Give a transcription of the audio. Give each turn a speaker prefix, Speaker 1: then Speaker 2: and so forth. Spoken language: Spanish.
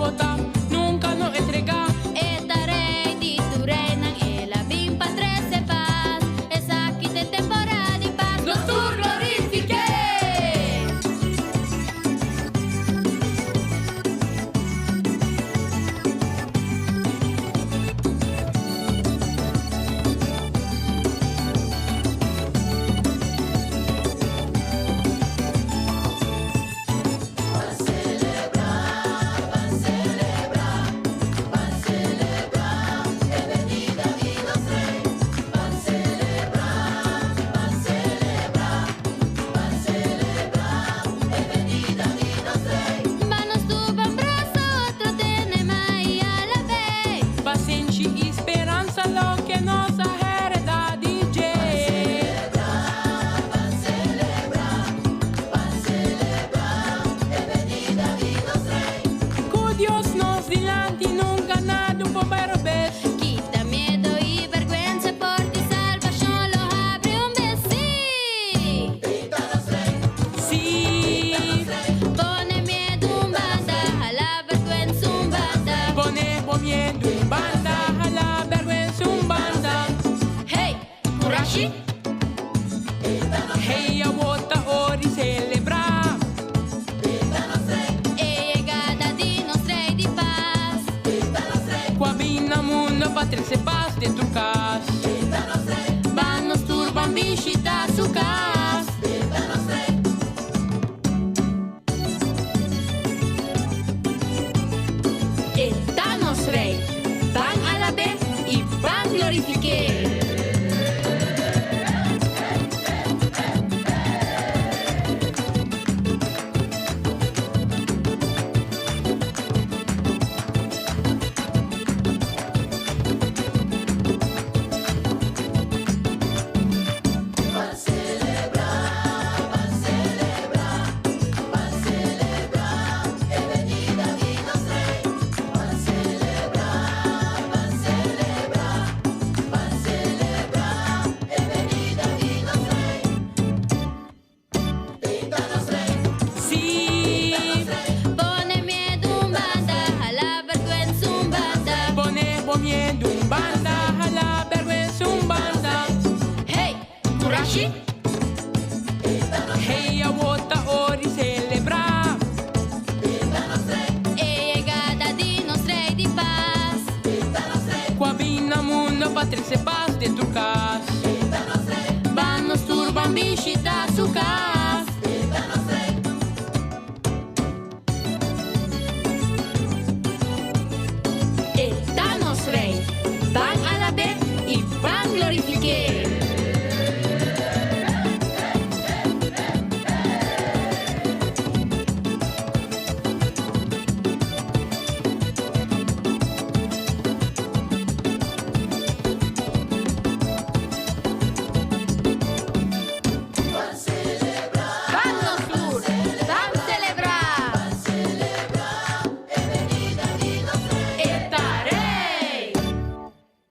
Speaker 1: votar, nunca nos entregar.
Speaker 2: Estarei di Turena e la bim patrese paz. Esa aquí de temporada y paz.
Speaker 1: Nos tur glorifique.
Speaker 2: Manos tu van brazo, otro tiene mai a la vez.
Speaker 1: Paciente e esperança, lo que nos hereda DJ. Con Dios nos dilante, nunca nada un bombero vez.
Speaker 2: Quita miedo y vergüenza por ti salvación lo abre un besí.
Speaker 1: Sí,
Speaker 2: Pone miedo un banda a la vergüenza un banda.
Speaker 1: ponemos miedo en banda, a la vergüenza un banda.
Speaker 2: Hey, Kurashi.
Speaker 1: Hey, a volta ora celebrar.
Speaker 2: E chegada di nostra di paz.
Speaker 1: Qua vina mundo, patria se paz dentro casa.
Speaker 2: Vanos turban visita su casa.
Speaker 1: Etanos rey, van a la vez y van glorifique. Sí,
Speaker 2: Pone miedo un banda a la vergüenza un banda.
Speaker 1: ponemos miedo en banda, a la vergüenza un banda.
Speaker 2: Hey, Kurashi.
Speaker 1: Hey, a volta ora celebrar.
Speaker 2: E chegada di nostra di paz.
Speaker 1: Qua vina mundo, patria se